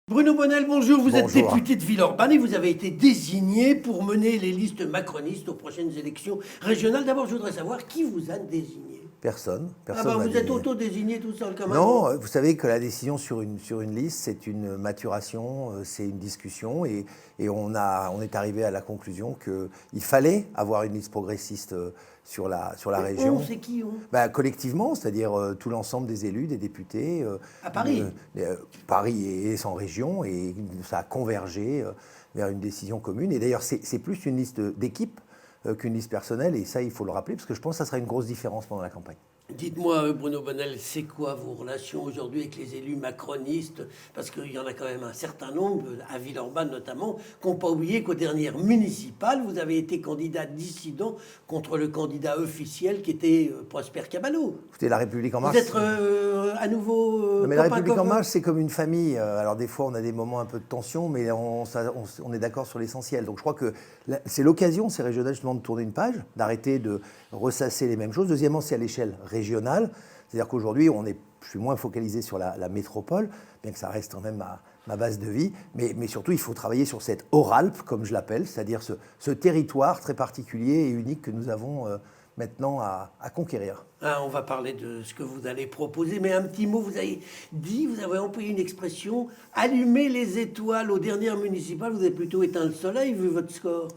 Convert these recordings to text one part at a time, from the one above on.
Bruno Bonnel, bonjour. Vous êtes Bonjour. député de Villeurbanne et vous avez été désigné pour mener les listes macronistes aux prochaines élections régionales. D'abord, je voudrais savoir qui vous a désigné. Personne. Ah bah M'a vous êtes dit- auto-désigné tout seul comme un Non, grand. vous savez que la décision sur une liste, c'est une maturation, c'est une discussion et on est arrivé à la conclusion qu'il fallait avoir une liste progressiste sur la région. On, c'est qui on? Collectivement, c'est-à-dire tout l'ensemble des élus, des députés. À Paris. Paris et sans région, et ça a convergé vers une décision commune. Et d'ailleurs, c'est plus une liste d'équipe qu'une liste personnelle, et ça, il faut le rappeler, parce que je pense que ça sera une grosse différence pendant la campagne. Dites-moi, Bruno Bonnel, c'est quoi vos relations aujourd'hui avec les élus macronistes? Parce qu'il y en a quand même un certain nombre, à Villeurbanne notamment, qui n'ont pas oublié qu'aux dernières municipales, vous avez été candidat dissident contre le candidat officiel qui était Prosper Caballo. Écoutez, La République En Vous Marche... êtes à nouveau Non, mais La copain, République En copain. Marche, c'est comme une famille. Alors des fois, on a des moments un peu de tension, mais on est d'accord sur l'essentiel. Donc je crois que c'est l'occasion, ces régionales, justement, de tourner une page, d'arrêter de ressasser les mêmes choses. Deuxièmement, c'est à l'échelle régionale. C'est-à-dire qu'aujourd'hui, je suis moins focalisé sur la métropole, bien que ça reste quand même ma base de vie. Mais surtout, il faut travailler sur cette Oralpe, comme je l'appelle, c'est-à-dire ce territoire très particulier et unique que nous avons maintenant à conquérir. Ah, on va parler de ce que vous allez proposer, mais un petit mot, vous avez employé une expression, allumer les étoiles aux dernières municipales, vous avez plutôt éteint le soleil vu votre score.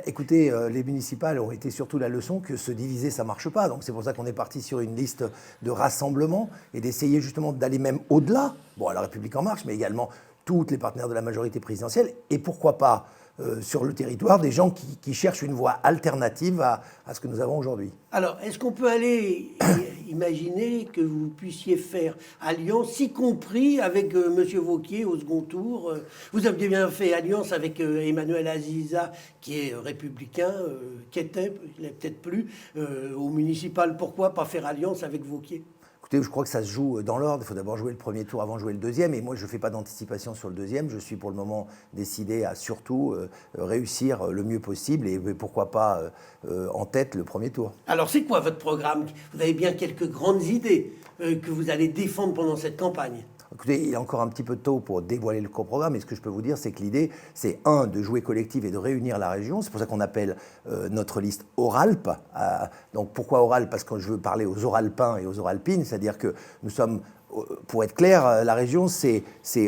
Écoutez, les municipales ont été surtout la leçon que se diviser, ça ne marche pas. Donc c'est pour ça qu'on est parti sur une liste de rassemblement et d'essayer justement d'aller même au-delà, à La République En Marche, mais également tous les partenaires de la majorité présidentielle, et pourquoi pas sur le territoire des gens qui cherchent une voie alternative à ce que nous avons aujourd'hui. Alors, est-ce qu'on peut aller imaginer que vous puissiez faire alliance, y compris avec M. Wauquiez au second tour? Vous aviez bien fait alliance avec Emmanuel Aziza, qui est républicain, qui était, il n'est peut-être plus, au municipal. Pourquoi pas faire alliance avec Wauquiez? Écoutez, je crois que ça se joue dans l'ordre. Il faut d'abord jouer le premier tour avant de jouer le deuxième. Et moi, je ne fais pas d'anticipation sur le deuxième. Je suis pour le moment décidé à surtout réussir le mieux possible et pourquoi pas en tête le premier tour. Alors, c'est quoi votre programme? Vous avez bien quelques grandes idées que vous allez défendre pendant cette campagne. Écoutez, il y a encore un petit peu tôt pour dévoiler le programme, et ce que je peux vous dire, c'est que l'idée, c'est de jouer collectif et de réunir la région. C'est pour ça qu'on appelle notre liste Oralpe. Donc pourquoi Oralpe? Parce que je veux parler aux Oralpins et aux Oralpines, c'est-à-dire que nous sommes, pour être clair, la région, c'est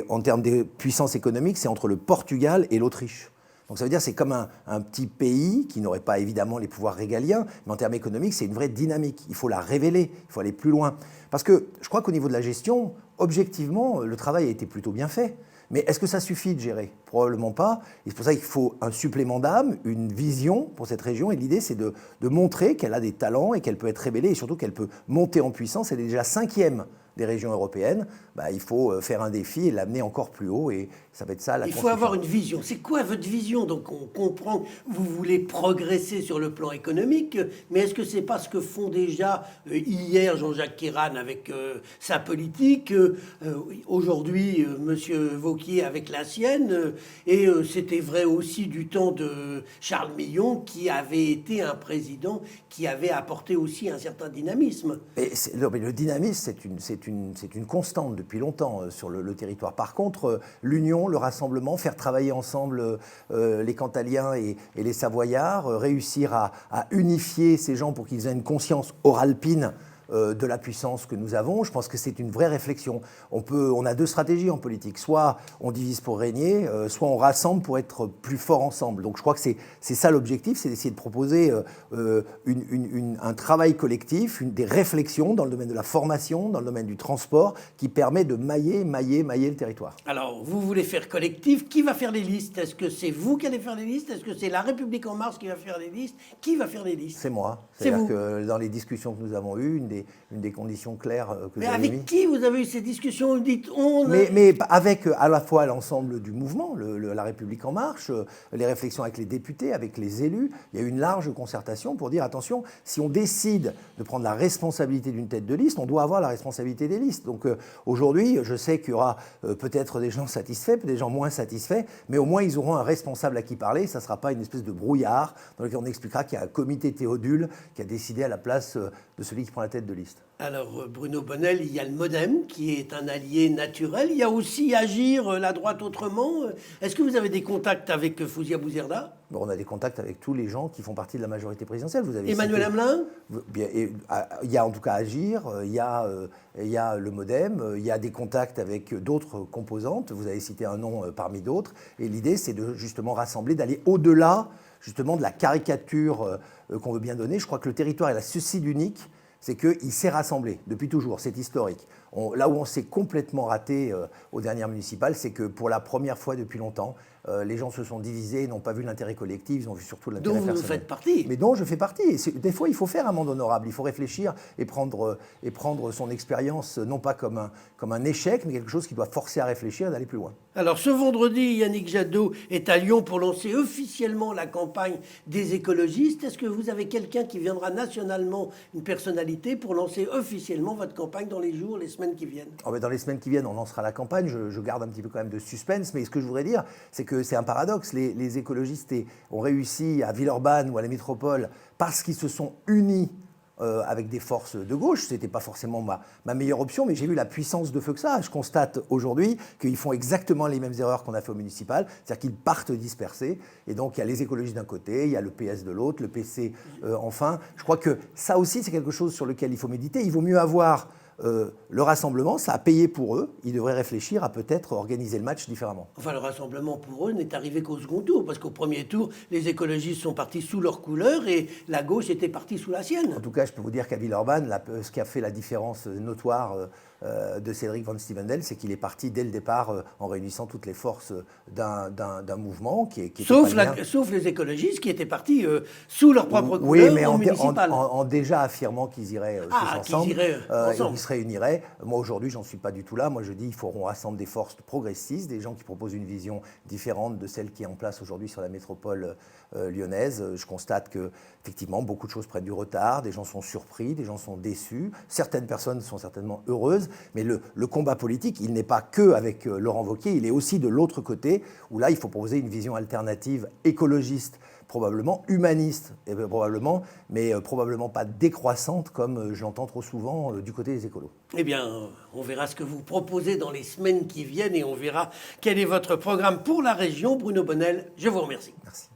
en termes de puissance économique, c'est entre le Portugal et l'Autriche. Donc ça veut dire que c'est comme un petit pays qui n'aurait pas évidemment les pouvoirs régaliens, mais en termes économiques, c'est une vraie dynamique. Il faut la révéler, il faut aller plus loin. Parce que je crois qu'au niveau de la gestion, objectivement, le travail a été plutôt bien fait. Mais est-ce que ça suffit de gérer? Probablement pas. Et c'est pour ça qu'il faut un supplément d'âme, une vision pour cette région. Et l'idée, c'est de montrer qu'elle a des talents et qu'elle peut être révélée et surtout qu'elle peut monter en puissance. Elle est déjà 5e des régions européennes. Il faut faire un défi et l'amener encore plus haut. Et ça va être ça la construction. Il faut avoir une vision. C'est quoi votre vision? Donc on comprend que vous voulez progresser sur le plan économique, mais est-ce que c'est pas ce que font déjà hier Jean-Jacques Kéran avec sa politique, aujourd'hui Monsieur Wauquiez avec la sienne, et c'était vrai aussi du temps de Charles Millon qui avait été un président qui avait apporté aussi un certain dynamisme. Mais le dynamisme, c'est une constante depuis longtemps sur le territoire. Par contre, l'union, le rassemblement, faire travailler ensemble les Cantaliens et les Savoyards, réussir à unifier ces gens pour qu'ils aient une conscience oralpine de la puissance que nous avons. Je pense que c'est une vraie réflexion. On a deux stratégies en politique. Soit on divise pour régner, soit on rassemble pour être plus fort ensemble. Donc je crois que c'est ça l'objectif, c'est d'essayer de proposer un travail collectif, des réflexions dans le domaine de la formation, dans le domaine du transport, qui permet de mailler le territoire. Alors, vous voulez faire collectif. Qui va faire les listes? Est-ce que c'est vous qui allez faire les listes? Est-ce que c'est La République En Marche qui va faire les listes? Qui va faire les listes? C'est moi. C'est vous. Que dans les discussions que nous avons eues, une des conditions claires que Mais j'avais avec mis. qui vous avez eu ces discussions? Vous dites on. Mais avec à la fois l'ensemble du mouvement, La République En Marche, les réflexions avec les députés, avec les élus, il y a eu une large concertation pour dire attention, si on décide de prendre la responsabilité d'une tête de liste, on doit avoir la responsabilité des listes. Donc aujourd'hui, je sais qu'il y aura peut-être des gens satisfaits, peut-être des gens moins satisfaits, mais au moins ils auront un responsable à qui parler. Ça ne sera pas une espèce de brouillard dans lequel on expliquera qu'il y a un comité Théodule qui a décidé à la place de celui qui prend la tête tête de liste. Alors, Bruno Bonnell, il y a le MoDem, qui est un allié naturel. Il y a aussi Agir, la droite autrement. Est-ce que vous avez des contacts avec Fouzia Bouzerda? Bon, on a des contacts avec tous les gens qui font partie de la majorité présidentielle. Vous avez Emmanuel Hamelin? Il y a en tout cas Agir, il y a le MoDem, il y a des contacts avec d'autres composantes. Vous avez cité un nom parmi d'autres. Et l'idée, c'est de justement rassembler, d'aller au-delà justement de la caricature qu'on veut bien donner. Je crois que le territoire est ceci d'unique, c'est qu'il s'est rassemblé depuis toujours, c'est historique. Là où on s'est complètement raté aux dernières municipales, c'est que pour la première fois depuis longtemps, les gens se sont divisés, n'ont pas vu l'intérêt collectif, ils ont vu surtout l'intérêt personnel. Dont vous faites partie. Mais dont je fais partie. Et des fois, il faut faire un monde honorable, il faut réfléchir et prendre son expérience, non pas comme un échec, mais quelque chose qui doit forcer à réfléchir et d'aller plus loin. Alors, ce vendredi, Yannick Jadot est à Lyon pour lancer officiellement la campagne des écologistes. Est-ce que vous avez quelqu'un qui viendra nationalement, une personnalité, pour lancer officiellement votre campagne dans les jours, les semaines qui viennent? Dans les semaines qui viennent, on lancera la campagne. Je garde un petit peu quand même de suspense, mais ce que je voudrais dire, c'est que c'est un paradoxe. Les écologistes ont réussi à Villeurbanne ou à la métropole parce qu'ils se sont unis avec des forces de gauche. Ce n'était pas forcément ma meilleure option, mais j'ai vu la puissance de feu que ça. Je constate aujourd'hui qu'ils font exactement les mêmes erreurs qu'on a fait au municipal, c'est-à-dire qu'ils partent dispersés. Et donc, il y a les écologistes d'un côté, il y a le PS de l'autre, le PC enfin. Je crois que ça aussi, c'est quelque chose sur lequel il faut méditer. Il vaut mieux avoir le rassemblement, ça a payé pour eux. Ils devraient réfléchir à peut-être organiser le match différemment. Enfin, le rassemblement pour eux n'est arrivé qu'au second tour, parce qu'au premier tour, les écologistes sont partis sous leur couleur et la gauche était partie sous la sienne. En tout cas, je peux vous dire qu'à Villeurbanne, ce qui a fait la différence notoire de Cédric Van Stevendel, c'est qu'il est parti dès le départ en réunissant toutes les forces d'un mouvement qui était sauf les écologistes qui étaient partis sous leur propre couleur. Oui, mais municipal. en déjà affirmant qu'ils iraient tous ensemble, ils se réuniraient. Moi, aujourd'hui, j'en suis pas du tout là. Moi, je dis qu'il faudra rassembler des forces progressistes, des gens qui proposent une vision différente de celle qui est en place aujourd'hui sur la métropole lyonnaise. Je constate que, effectivement, beaucoup de choses prennent du retard. Des gens sont surpris, des gens sont déçus. Certaines personnes sont certainement heureuses. Mais le combat politique, il n'est pas que avec Laurent Wauquiez, il est aussi de l'autre côté, où là, il faut proposer une vision alternative écologiste, probablement humaniste, mais probablement pas décroissante, comme je l'entends trop souvent du côté des écolos. Eh bien, on verra ce que vous proposez dans les semaines qui viennent et on verra quel est votre programme pour la région. Bruno Bonnell, je vous remercie. Merci.